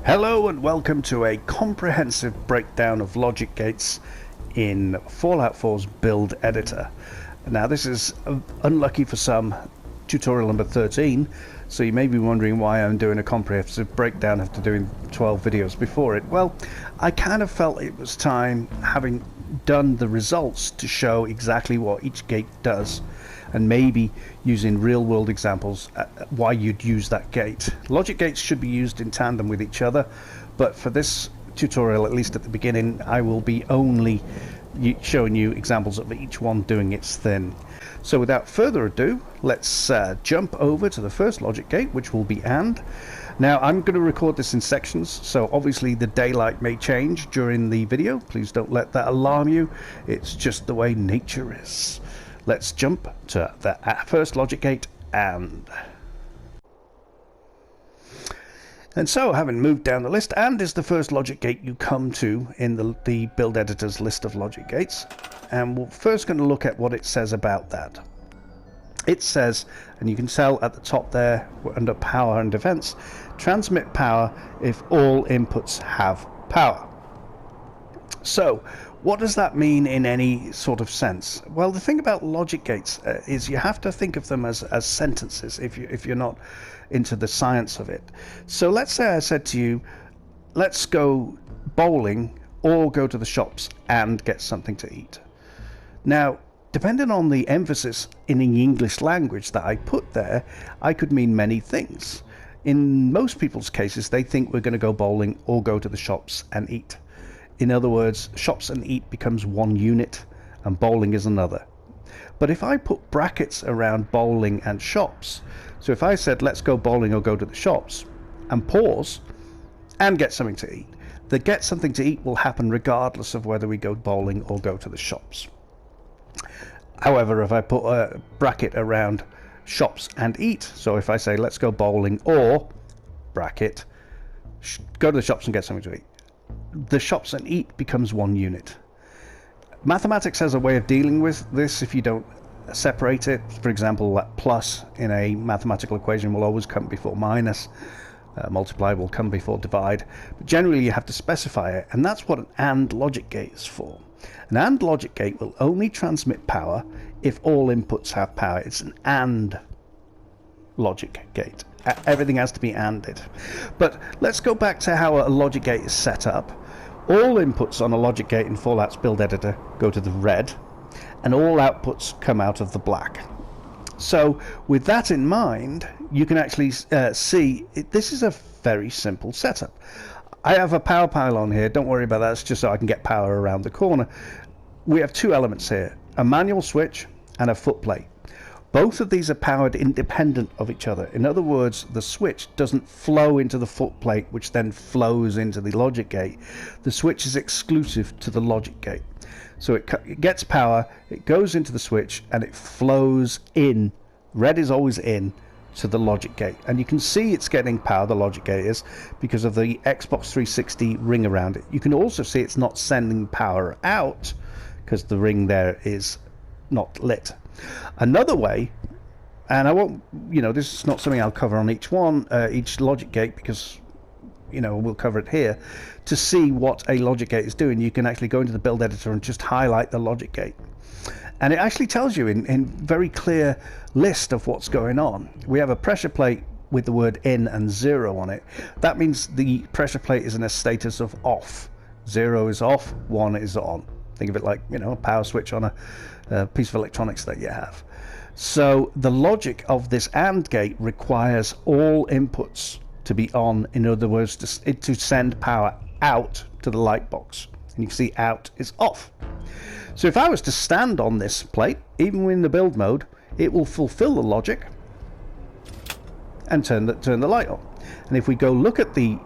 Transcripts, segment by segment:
Hello and welcome to a comprehensive breakdown of logic gates in Fallout 4's build editor. Now this is, unlucky for some, tutorial number 13, so you may be wondering why I'm doing a comprehensive breakdown after doing 12 videos before it. Well, I kind of felt it was time, having done the results, to show exactly what each gate does, and maybe using real-world examples why you'd use that gate. Logic gates should be used in tandem with each other, but for this tutorial, at least at the beginning, I will be only showing you examples of each one doing its thing. So without further ado, let's jump over to the first logic gate, which will be AND. Now I'm going to record this in sections, so obviously the daylight may change during the video. Please don't let that alarm you. It's just the way nature is. Let's jump to the first logic gate, AND. And so, having moved down the list, AND is the first logic gate you come to in the build editor's list of logic gates. And we're first going to look at what it says about that. It says, and you can tell at the top there, under power and defense, transmit power if all inputs have power. So, what does that mean in any sort of sense? Well, the thing about logic gates is you have to think of them as sentences if you're not into the science of it. So let's say I said to you, let's go bowling or go to the shops and get something to eat. Now, depending on the emphasis in the English language that I put there, I could mean many things. In most people's cases, they think we're going to go bowling or go to the shops and eat. In other words, shops and eat becomes one unit and bowling is another. But if I put brackets around bowling and shops, so if I said let's go bowling or go to the shops and pause and get something to eat, the get something to eat will happen regardless of whether we go bowling or go to the shops. However, if I put a bracket around shops and eat, so if I say let's go bowling or bracket go to the shops and get something to eat, the shops and eat becomes one unit. Mathematics has a way of dealing with this if you don't separate it. For example, that plus in a mathematical equation will always come before minus. Multiply will come before divide. But generally you have to specify it, and that's what an AND logic gate is for. An AND logic gate will only transmit power if all inputs have power. It's an AND logic gate. Everything has to be ANDed. But let's go back to how a logic gate is set up. All inputs on a logic gate in Fallout's build editor go to the red, and all outputs come out of the black. So with that in mind, you can actually see this is a very simple setup. I have a power pylon here. Don't worry about that. It's just so I can get power around the corner. We have two elements here, a manual switch and a footplate. Both of these are powered independent of each other. In other words, the switch doesn't flow into the footplate, which then flows into the logic gate. The switch is exclusive to the logic gate. So it gets power, it goes into the switch, and it flows in. Red is always in to the logic gate. And you can see it's getting power, the logic gate is, because of the Xbox 360 ring around it. You can also see it's not sending power out, because the ring there is not lit. Another way, and I won't, this is not something I'll cover on each logic gate, because, we'll cover it here. To see what a logic gate is doing, you can actually go into the build editor and just highlight the logic gate. And it actually tells you in very clear list of what's going on. We have a pressure plate with the word in and 0 on it. That means the pressure plate is in a status of off. 0 is off, 1 is on. Think of it like, a power switch on a piece of electronics that you have. So the logic of this AND gate requires all inputs to be on. In other words, to send power out to the light box. And you can see out is off. So if I was to stand on this plate, even in the build mode, it will fulfill the logic and turn the light on. And if we go look at the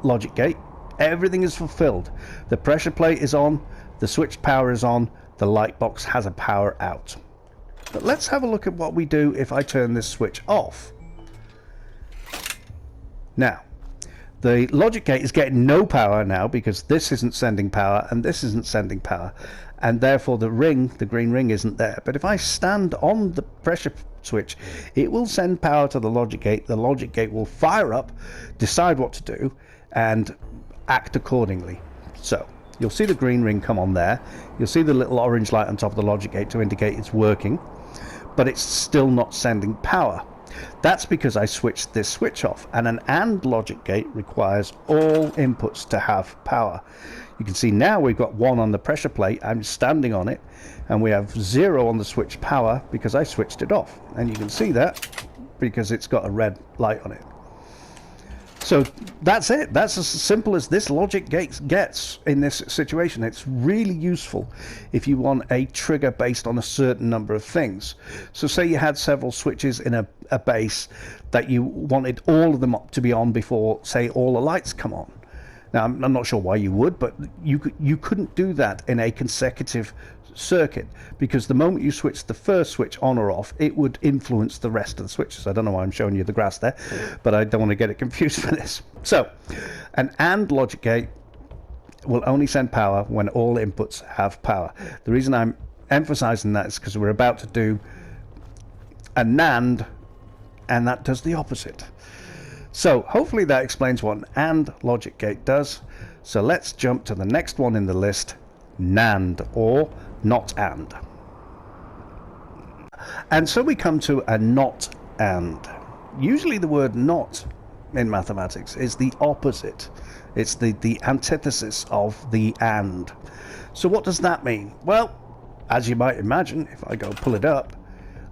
logic gate, everything is fulfilled. The pressure plate is on, the switch power is on, the light box has a power out. But let's have a look at what we do if I turn this switch off. Now, the logic gate is getting no power now because this isn't sending power and this isn't sending power, and therefore the green ring isn't there. But if I stand on the pressure switch, it will send power to the logic gate. The logic gate will fire up, decide what to do, and act accordingly. So you'll see the green ring come on there. You'll see the little orange light on top of the logic gate to indicate it's working, but it's still not sending power. That's because I switched this switch off, and an AND logic gate requires all inputs to have power. You can see now we've got 1 on the pressure plate, I'm standing on it, and we have 0 on the switch power because I switched it off. And you can see that because it's got a red light on it. So that's it. That's as simple as this logic gate gets in this situation. It's really useful if you want a trigger based on a certain number of things. So say you had several switches in a base that you wanted all of them to be on before, say, all the lights come on. Now, I'm not sure why you would, but you couldn't do that in a consecutive circuit, because the moment you switch the first switch on or off, it would influence the rest of the switches. I don't know why I'm showing you the grass there, but I don't want to get it confused for this. So an AND logic gate will only send power when all inputs have power. The reason I'm emphasizing that is because we're about to do a NAND, and that does the opposite. So hopefully that explains what an AND logic gate does. So let's jump to the next one in the list, NAND, or not AND. And so we come to a not AND. Usually the word not in mathematics is the opposite. It's the antithesis of the AND. So what does that mean? Well, as you might imagine, if I go pull it up,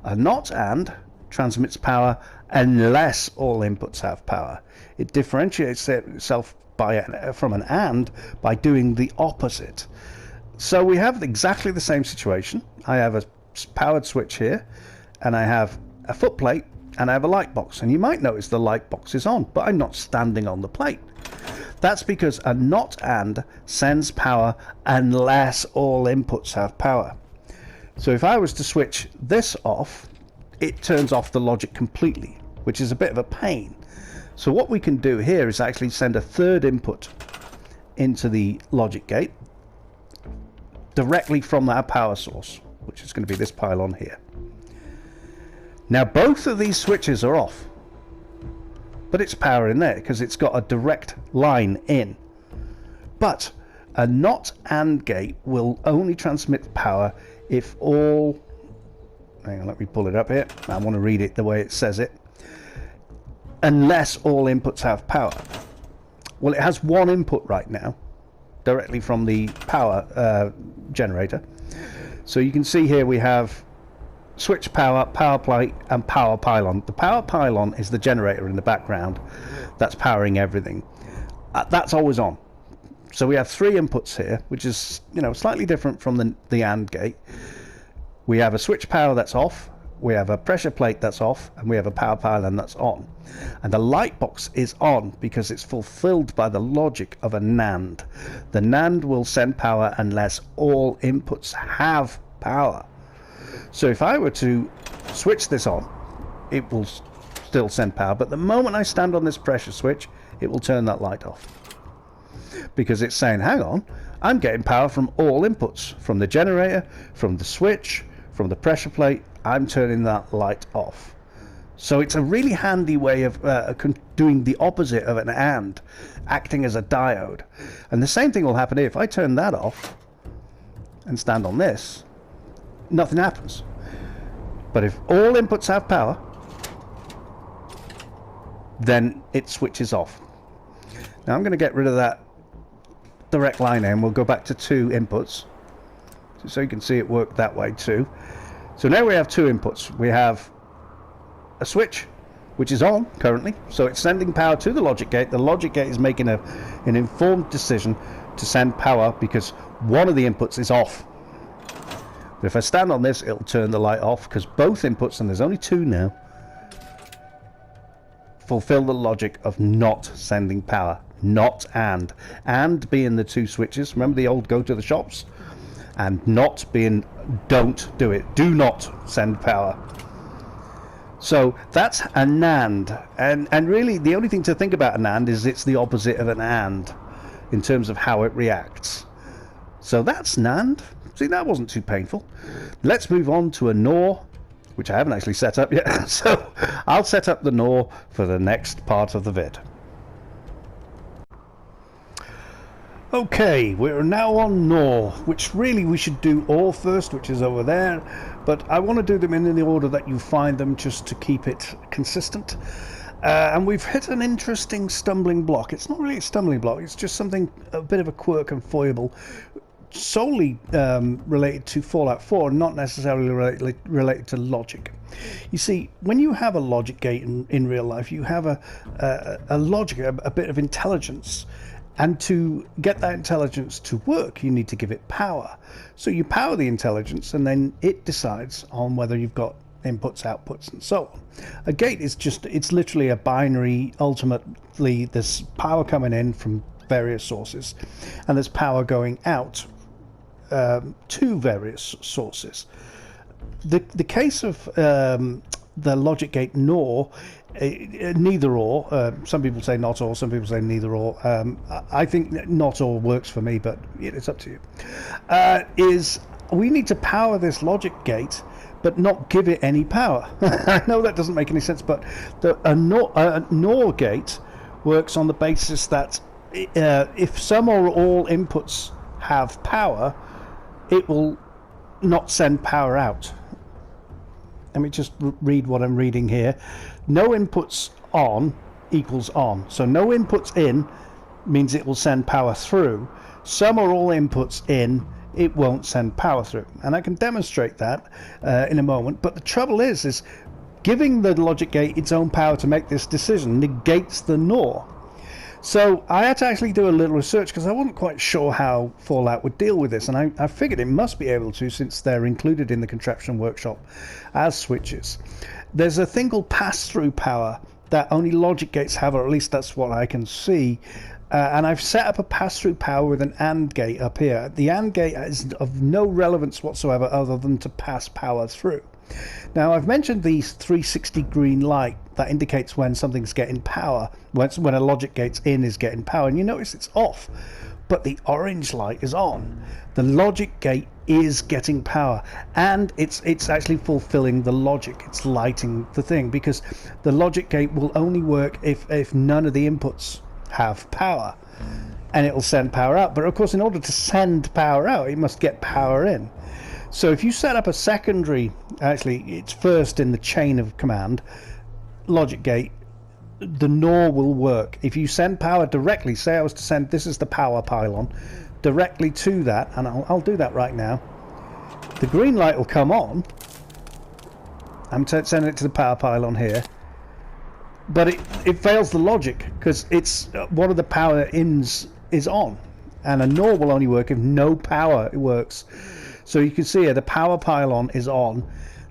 a not AND transmits power unless all inputs have power. It differentiates itself from an AND by doing the opposite. So we have exactly the same situation. I have a powered switch here, and I have a footplate, and I have a light box. And you might notice the light box is on, but I'm not standing on the plate. That's because a not AND sends power unless all inputs have power. So if I was to switch this off, it turns off the logic completely, which is a bit of a pain. So what we can do here is actually send a third input into the logic gate directly from our power source, which is going to be this pylon here. Now both of these switches are off, but it's power in there because it's got a direct line in. But a not AND gate will only transmit power if all... Hang on, let me pull it up here. I want to read it the way it says it. Unless all inputs have power. Well, it has one input right now, directly from the power generator. So you can see here we have switch power, power plate, and power pylon. The power pylon is the generator in the background that's powering everything. That's always on. So we have 3 inputs here, which is, you know, slightly different from the AND gate. We have a switch power that's off, we have a pressure plate that's off, and we have a power pylon that's on. And the light box is on because it's fulfilled by the logic of a NAND. The NAND will send power unless all inputs have power. So if I were to switch this on, it will still send power, but the moment I stand on this pressure switch, it will turn that light off. Because it's saying, hang on, I'm getting power from all inputs, from the generator, from the switch, from the pressure plate. I'm turning that light off. So it's a really handy way of doing the opposite of an AND, acting as a diode. And the same thing will happen here. If I turn that off and stand on this, nothing happens. But if all inputs have power, then it switches off. Now I'm going to get rid of that direct line there, and we'll go back to 2 inputs so you can see it work that way too. So now we have 2 inputs. We have a switch which is on currently, so it's sending power to the logic gate. The logic gate is making an informed decision to send power because one of the inputs is off. But if I stand on this, it'll turn the light off because both inputs, and there's only 2 now, fulfill the logic of not sending power. Not AND. AND being the 2 switches. Remember the old go to the shops? And not being don't do it. Do not send power. So that's a NAND. And really the only thing to think about a NAND is it's the opposite of an AND in terms of how it reacts. So that's NAND. See, that wasn't too painful. Let's move on to a NOR. which I haven't actually set up yet. So I'll set up the NOR for the next part of the vid. Okay, we're now on NOR, which really we should do OR first, which is over there, but I want to do them in the order that you find them just to keep it consistent. And we've hit an interesting stumbling block. It's not really a stumbling block, it's just something, a bit of a quirk and foible, solely related to Fallout 4, not necessarily related to logic. You see, when you have a logic gate in real life, you have a logic, a bit of intelligence. And to get that intelligence to work, you need to give it power. So you power the intelligence, and then it decides on whether you've got inputs, outputs, and so on. A gate is just, it's literally a binary. Ultimately, there's power coming in from various sources, and there's power going out to various sources. The case of the logic gate NOR, neither or. Some people say not or, some people say neither or. I think not or works for me, but it's up to you. Is we need to power this logic gate, but not give it any power. I know that doesn't make any sense, but a NOR gate works on the basis that if some or all inputs have power, it will not send power out. Let me just read what I'm reading here. No inputs on equals on. So no inputs in means it will send power through. Some or all inputs in, it won't send power through. And I can demonstrate that in a moment. But the trouble is giving the logic gate its own power to make this decision negates the NOR. So I had to actually do a little research because I wasn't quite sure how Fallout would deal with this, and I figured it must be able to, since they're included in the contraption workshop as switches. There's a thing called pass-through power that only logic gates have, or at least that's what I can see. And I've set up a pass-through power with an AND gate up here. The AND gate is of no relevance whatsoever other than to pass power through. Now, I've mentioned the 360 green light that indicates when something's getting power, when a logic gate's in is getting power, and you notice it's off, but the orange light is on. The logic gate is getting power, and it's actually fulfilling the logic. It's lighting the thing, because the logic gate will only work if none of the inputs have power, and it will send power out. But of course, in order to send power out, it must get power in. So if you set up a secondary, actually it's first in the chain of command, logic gate, the NOR will work. If you send power directly, say I was to send, this is the power pylon, directly to that, and I'll do that right now, the green light will come on. I'm sending it to the power pylon here, but it fails the logic because it's one of the power ins is on, and a NOR will only work if no power works. So you can see here the power pylon is on,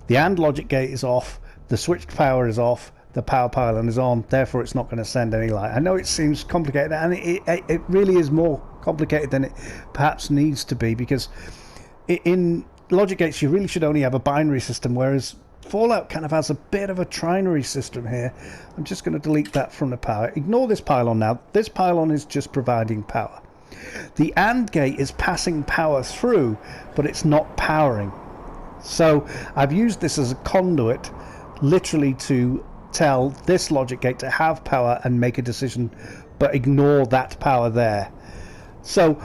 the AND logic gate is off, the switched power is off, the power pylon is on, therefore it's not going to send any light. I know it seems complicated, and it really is more complicated than it perhaps needs to be, because in logic gates you really should only have a binary system, whereas Fallout kind of has a bit of a trinary system here. I'm just going to delete that from the power. Ignore this pylon now. This pylon is just providing power. The AND gate is passing power through, but it's not powering. So I've used this as a conduit, literally to tell this logic gate to have power and make a decision, but ignore that power there. So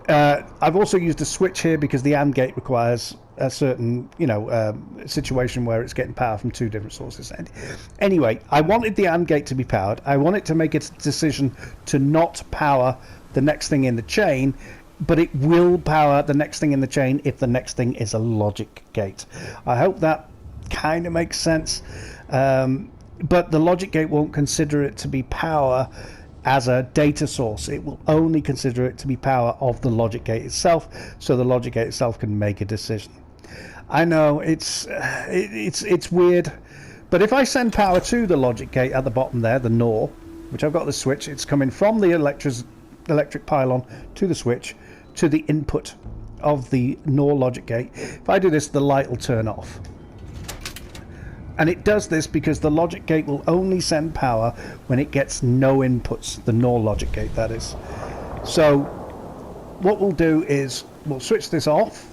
I've also used a switch here because the AND gate requires a certain, situation where it's getting power from two different sources. And anyway, I wanted the AND gate to be powered. I want it to make its decision to not power the next thing in the chain, but it will power the next thing in the chain if the next thing is a logic gate. I hope that kind of makes sense. But the logic gate won't consider it to be power as a data source. It will only consider it to be power of the logic gate itself, so the logic gate itself can make a decision. I know it's weird, but if I send power to the logic gate at the bottom there, the NOR, which I've got the switch, it's coming from the electric pylon to the switch to the input of the NOR logic gate. If I do this, the light will turn off. And it does this because the logic gate will only send power when it gets no inputs, the NOR logic gate, that is. So what we'll do is we'll switch this off,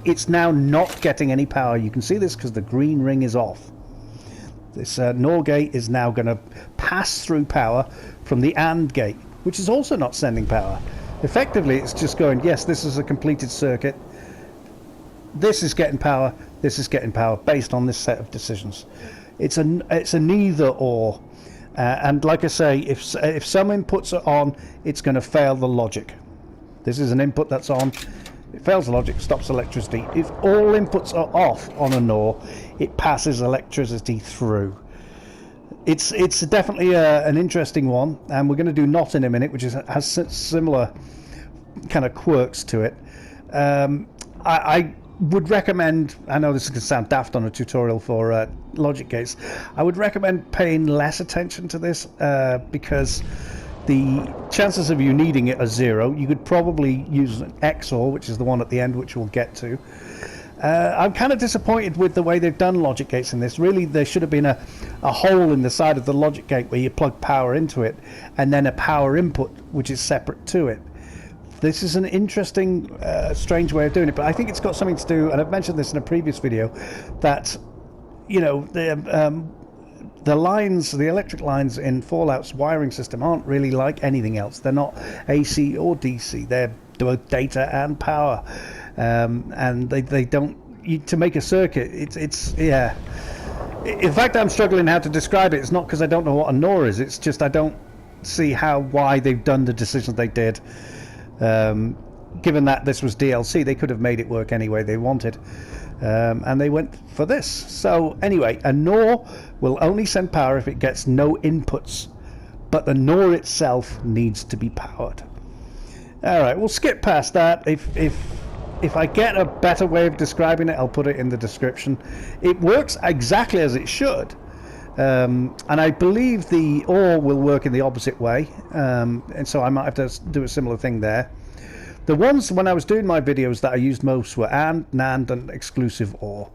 it's now not getting any power. You can see this because the green ring is off. This NOR gate is now going to pass through power from the AND gate, which is also not sending power. Effectively, it's just going, yes, this is a completed circuit. This is getting power. This is getting power based on this set of decisions. It's a neither or. And like I say, if some inputs are on, it's going to fail the logic. This is an input that's on. It fails the logic, stops electricity. If all inputs are off on a NOR, it passes electricity through. It's definitely an interesting one, and we're going to do NOT in a minute, which has similar kind of quirks to it. I would recommend, I know this is going to sound daft on a tutorial for logic gates, I would recommend paying less attention to this because the chances of you needing it are 0. You could probably use an XOR, which is the one at the end, which we'll get to. I'm kind of disappointed with the way they've done logic gates in this. Really, there should have been a hole in the side of the logic gate where you plug power into it, and then a power input, which is separate to it. This is an interesting, strange way of doing it, but I think it's got something to do, and I've mentioned this in a previous video, that, you know, the lines, the electric lines in Fallout's wiring system aren't really like anything else. They're not AC or DC. They're both data and power, and they don't. To make a circuit, it's yeah. In fact, I'm struggling how to describe it. It's not because I don't know what a NOR is. It's just I don't see why they've done the decisions they did. Given that this was DLC, they could have made it work any way they wanted. And they went for this. So anyway, a NOR will only send power if it gets no inputs, but the NOR itself needs to be powered. Alright, we'll skip past that. If I get a better way of describing it, I'll put it in the description. It works exactly as it should, and I believe the OR will work in the opposite way, and so I might have to do a similar thing there. The ones, when I was doing my videos, that I used most were AND, NAND, and exclusive OR.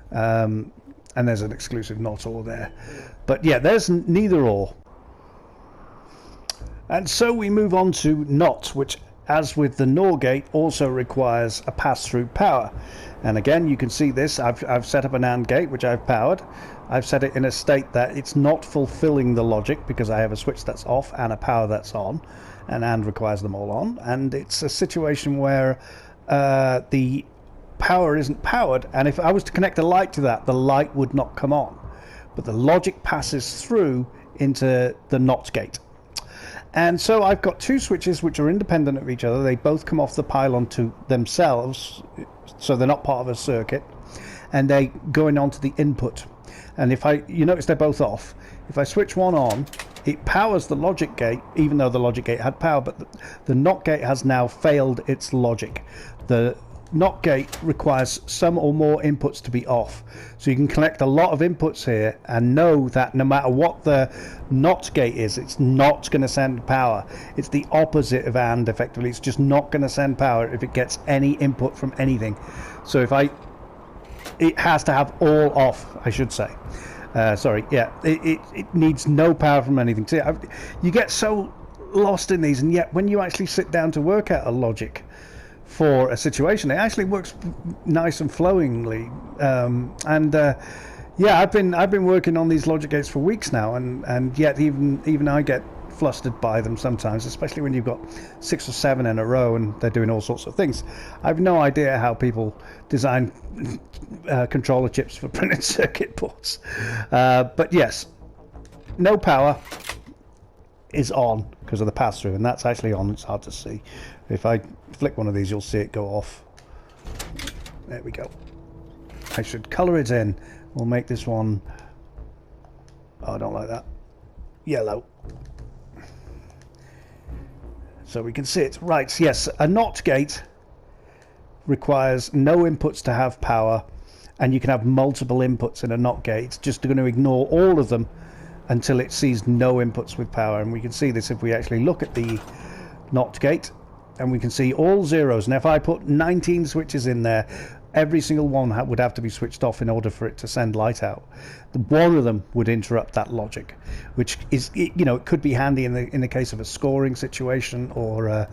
And there's an exclusive NOT OR there. But yeah, there's neither OR. And so we move on to NOT, which, as with the NOR gate, also requires a pass-through power. And again, you can see this. I've set up an AND gate, which I've powered. I've set it in a state that it's not fulfilling the logic because I have a switch that's off and a power that's on. And AND requires them all on, and it's a situation where the power isn't powered, and if I was to connect a light to that, the light would not come on, but the logic passes through into the NOT gate. And so I've got two switches which are independent of each other. They both come off the pylon to themselves, so they're not part of a circuit, and they going on to the input. And if you notice they're both off. If I switch one on, it powers the logic gate, even though the logic gate had power, but the NOT gate has now failed its logic. The NOT gate requires some or more inputs to be off. So you can collect a lot of inputs here and know that no matter what the NOT gate is, it's not going to send power. It's the opposite of AND, effectively. It's just not going to send power if it gets any input from anything. So it has to have all off, I should say. Sorry, yeah, it needs no power from anything. See, you get so lost in these, and yet when you actually sit down to work out a logic for a situation, it actually works nice and flowingly. Yeah, I've been working on these logic gates for weeks now, and yet even I get flustered by them sometimes, especially when you've got 6 or 7 in a row and they're doing all sorts of things. I've no idea how people design controller chips for printed circuit boards. But yes, no power is on because of the pass-through, and that's actually on. It's hard to see. If I flick one of these, you'll see it go off. There we go. I should color it in. We'll make this one, oh, I don't like that, yellow. So we can see it. Right, yes, a NOT gate requires no inputs to have power, and you can have multiple inputs in a NOT gate. It's just going to ignore all of them until it sees no inputs with power. And we can see this if we actually look at the NOT gate, and we can see all zeros. And if I put 19 switches in there, every single one would have to be switched off in order for it to send light out. One of them would interrupt that logic, which is, you know, it could be handy in the case of a scoring situation or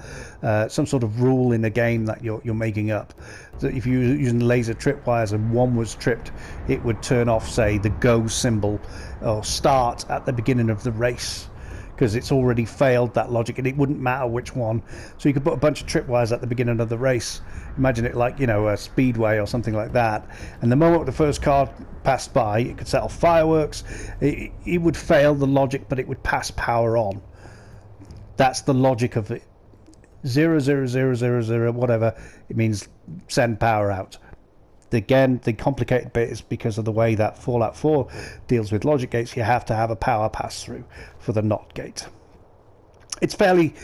some sort of rule in a game that you're making up. So if you're using laser tripwires and one was tripped, it would turn off, say, the go symbol or start at the beginning of the race, because it's already failed that logic, and it wouldn't matter which one. So you could put a bunch of tripwires at the beginning of the race. Imagine it like, you know, a speedway or something like that. And the moment the first car passed by, it could set off fireworks. It would fail the logic, but it would pass power on. That's the logic of it. 0, 0, 0, 0, 0, whatever. It means send power out. Again, the complicated bit is because of the way that Fallout 4 deals with logic gates. You have to have a power pass through for the NOT gate. It's fairly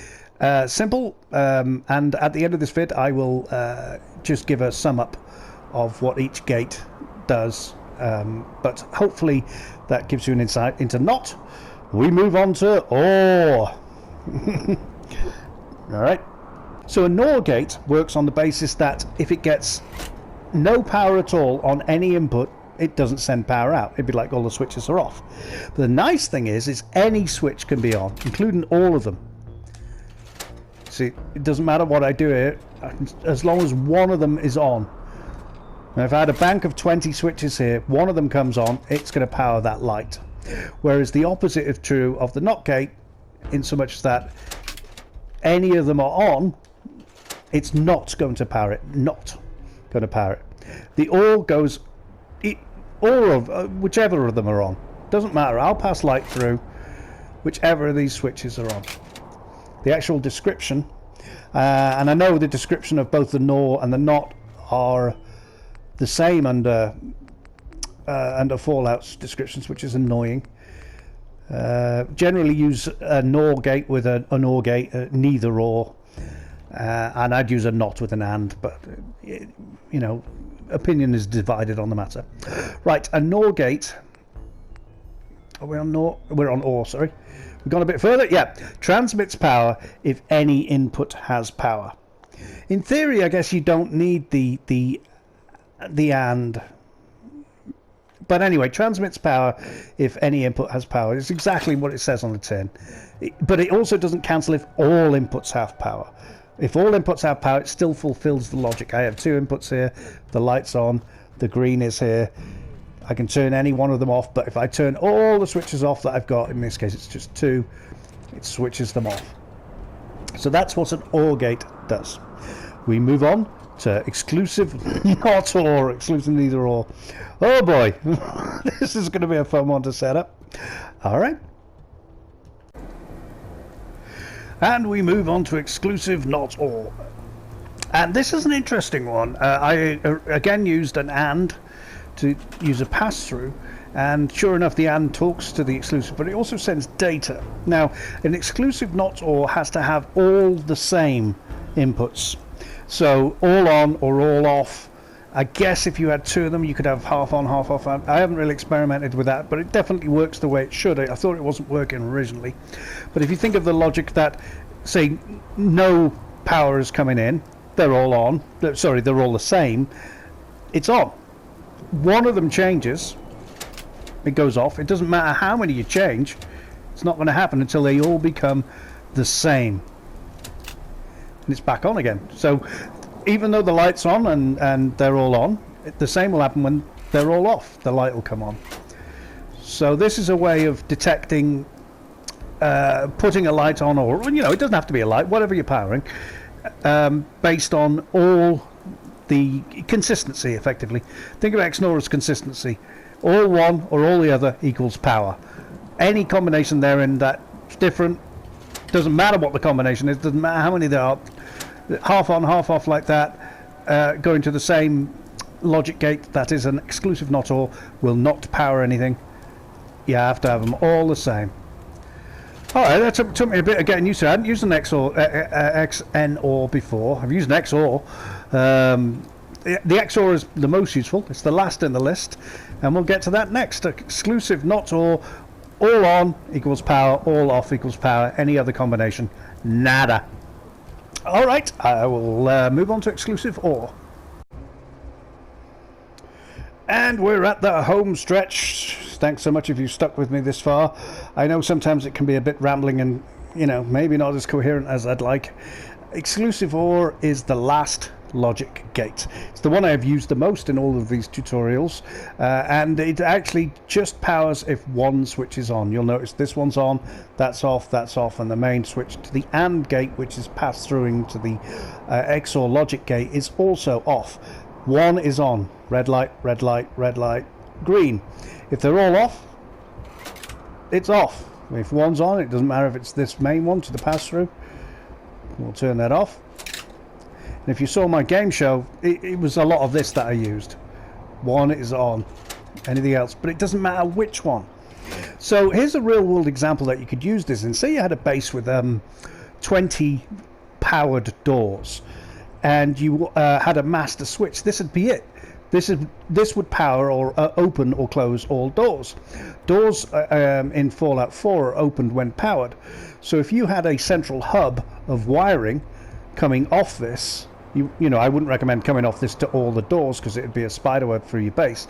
simple, and at the end of this vid I will just give a sum up of what each gate does, but hopefully that gives you an insight into NOT. We move on to OR. Alright, so a NOR gate works on the basis that if it gets no power at all on any input, it doesn't send power out. It'd be like all the switches are off. But the nice thing is any switch can be on, including all of them. See, it doesn't matter what I do here, as long as one of them is on. Now, if I had a bank of 20 switches here, one of them comes on, it's going to power that light. Whereas the opposite is true of the NOT gate, in so much that any of them are on, it's not going to power it. Not going to power it. The OR goes, or of whichever of them are on. Doesn't matter. I'll pass light through whichever of these switches are on. The actual description, and I know the description of both the NOR and the NOT are the same under Fallout's descriptions, which is annoying. Generally use a NOR gate with an OR gate, neither or, and I'd use a NOT with an AND, but you know, opinion is divided on the matter. Right, a NOR gate. Are we on NOR? We're on OR, sorry. We've gone a bit further. Yeah, transmits power if any input has power. In theory, I guess you don't need the AND. But anyway, transmits power if any input has power. It's exactly what it says on the tin. But it also doesn't cancel if all inputs have power. If all inputs have power, it still fulfills the logic. I have two inputs here. The light's on. The green is here. I can turn any one of them off. But if I turn all the switches off that I've got, in this case it's just two, it switches them off. So that's what an OR gate does. We move on to exclusive not or, exclusive neither or. Oh boy, this is going to be a fun one to set up. All right. And we move on to exclusive not or. And this is an interesting one. I again used an AND to use a pass-through, and sure enough the AND talks to the exclusive, but it also sends data. Now, an exclusive not or has to have all the same inputs. So all on or all off. I guess if you had two of them, you could have half on, half off. I haven't really experimented with that, but it definitely works the way it should. I thought it wasn't working originally. But if you think of the logic that, say, no power is coming in, they're all on. Sorry, they're all the same. It's on. One of them changes, it goes off. It doesn't matter how many you change. It's not going to happen until they all become the same. And it's back on again. So even though the light's on and they're all on, the same will happen when they're all off. The light will come on. So this is a way of detecting, putting a light on, or, you know, it doesn't have to be a light, whatever you're powering, based on all the consistency, effectively. Think of XNOR as consistency. All one or all the other equals power. Any combination therein that's different, doesn't matter what the combination is, doesn't matter how many there are, half on, half off like that, going to the same logic gate that is an exclusive not or, will not power anything. You have to have them all the same. Alright, that took me a bit of getting used to. I hadn't used an XNOR before. I've used an XOR. The XOR is the most useful. It's the last in the list, and we'll get to that next. Exclusive not or, all on equals power, all off equals power. Any other combination, nada. Alright, I will move on to exclusive OR. And we're at the home stretch. Thanks so much if you've stuck with me this far. I know sometimes it can be a bit rambling and, you know, maybe not as coherent as I'd like. Exclusive OR is the last logic gate. It's the one I have used the most in all of these tutorials, and it actually just powers if one switch is on. You'll notice this one's on, that's off, and the main switch to the AND gate, which is passed through into the XOR logic gate, is also off. One is on. Red light, red light, red light, green. If they're all off, it's off. If one's on, it doesn't matter if it's this main one to the pass-through. We'll turn that off. And if you saw my game show, it was a lot of this that I used. One is on, anything else, but it doesn't matter which one. So here's a real-world example that you could use this in. Say you had a base with 20 powered doors, and you had a master switch. This would be it. This would power or open or close all doors. Doors in Fallout 4 are opened when powered. So if you had a central hub of wiring coming off this, you know, I wouldn't recommend coming off this to all the doors because it would be a spiderweb through your base.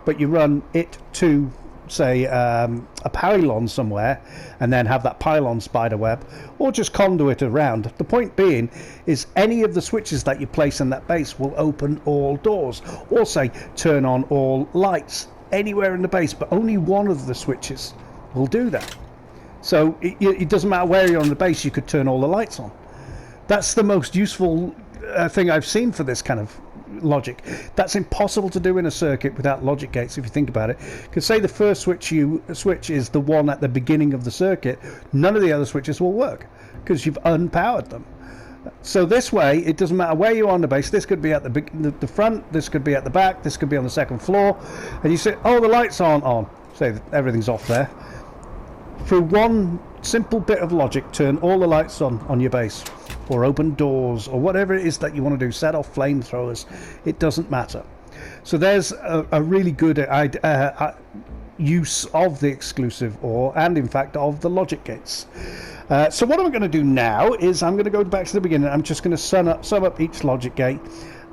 But you run it to, say, a pylon somewhere, and then have that pylon spiderweb, or just conduit around. The point being is any of the switches that you place in that base will open all doors, or say turn on all lights anywhere in the base, but only one of the switches will do that. So it doesn't matter where you're on the base, you could turn all the lights on. That's the most useful thing I've seen for this kind of logic. That's impossible to do in a circuit without logic gates, if you think about it. Because say the first switch you switch is the one at the beginning of the circuit, none of the other switches will work because you've unpowered them. So this way, it doesn't matter where you are on the base. This could be at the front, this could be at the back, this could be on the second floor, and you say, oh, the lights aren't on. Say that everything's off there. Through one simple bit of logic, turn all the lights on your base, or open doors, or whatever it is that you want to do. Set off flamethrowers. It doesn't matter. So there's a really good use of the exclusive OR, and in fact of the logic gates. So what I'm going to do now is I'm going to go back to the beginning. I'm just going to sum up each logic gate,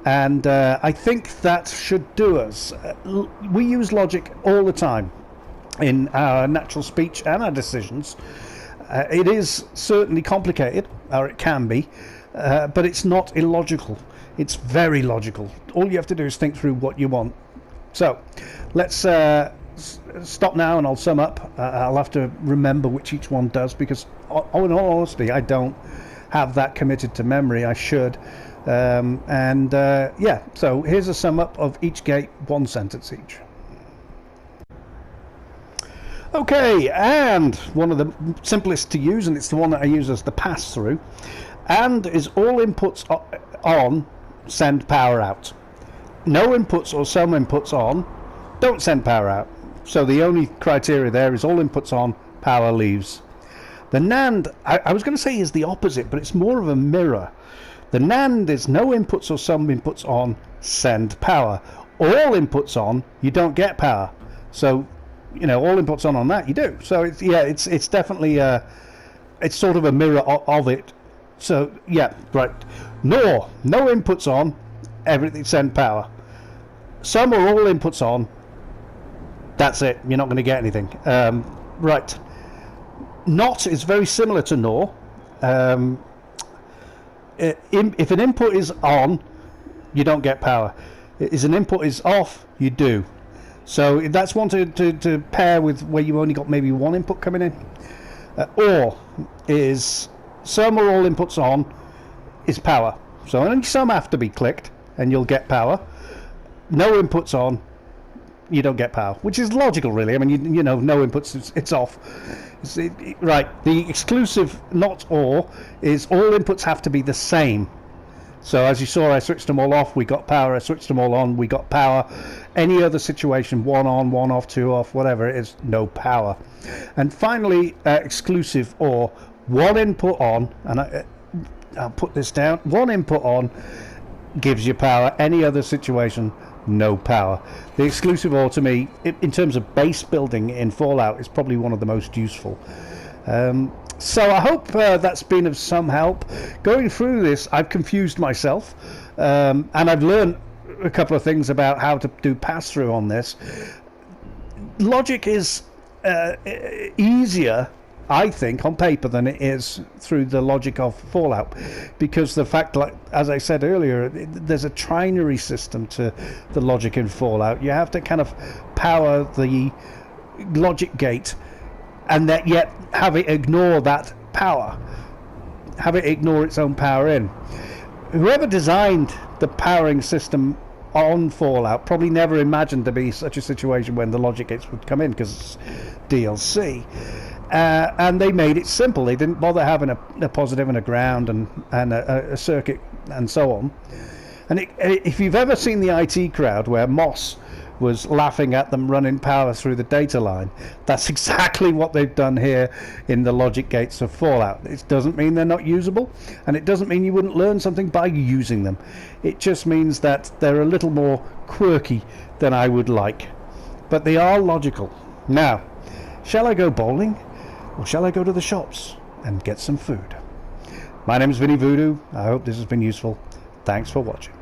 and I think that should do us. We use logic all the time in our natural speech and our decisions. It is certainly complicated, or it can be, but it's not illogical. It's very logical. All you have to do is think through what you want. So let's stop now, and I'll sum up. I'll have to remember which each one does, because in all honesty, I don't have that committed to memory. I should. Yeah, so here's a sum up of each gate, one sentence each. Okay, and one of the simplest to use, and it's the one that I use as the pass-through, and is all inputs on, send power out. No inputs or some inputs on, don't send power out. So the only criteria there is all inputs on, power leaves. The NAND, I was going to say is the opposite, but it's more of a mirror. The NAND is no inputs or some inputs on, send power. All inputs on, you don't get power. So, you know, all inputs on that you do. So it's definitely it's sort of a mirror of it. So yeah, right. No inputs on, everything send power. Some or all inputs on, that's it. You're not going to get anything. Right. Not is very similar to nor. If an input is on, you don't get power. If an input is off, you do. So that's one to pair with where you've only got maybe one input coming in. Or is some or all inputs on is power. So only some have to be clicked and you'll get power. No inputs on, you don't get power, which is logical really. I mean, you know, no inputs, it's off. Right, the exclusive not or is all inputs have to be the same. So as you saw, I switched them all off, we got power. I switched them all on, we got power. Any other situation, one on, one off, two off, whatever it is, no power. And finally, exclusive or one input on, and I'll put this down, one input on gives you power. Any other situation, no power. The exclusive or to me, in terms of base building in Fallout, is probably one of the most useful. So I hope that's been of some help. Going through this, I've confused myself, and I've learned a couple of things about how to do pass-through on this. Logic is easier, I think, on paper than it is through the logic of Fallout, because the fact, like as I said earlier, there's a trinary system to the logic in Fallout. You have to kind of power the logic gate and that yet have it ignore that power, have it ignore its own power in. Whoever designed the powering system on Fallout probably never imagined there be such a situation when the logic gates would come in, because it's DLC. And they made it simple. They didn't bother having a positive and a ground and a circuit and so on. And if you've ever seen the IT crowd where Moss was laughing at them running power through the data line, that's exactly what they've done here in the logic gates of Fallout. It doesn't mean they're not usable, and it doesn't mean you wouldn't learn something by using them. It just means that they're a little more quirky than I would like. But they are logical. Now, shall I go bowling? Or shall I go to the shops and get some food? My name is Vinny Voodoo. I hope this has been useful. Thanks for watching.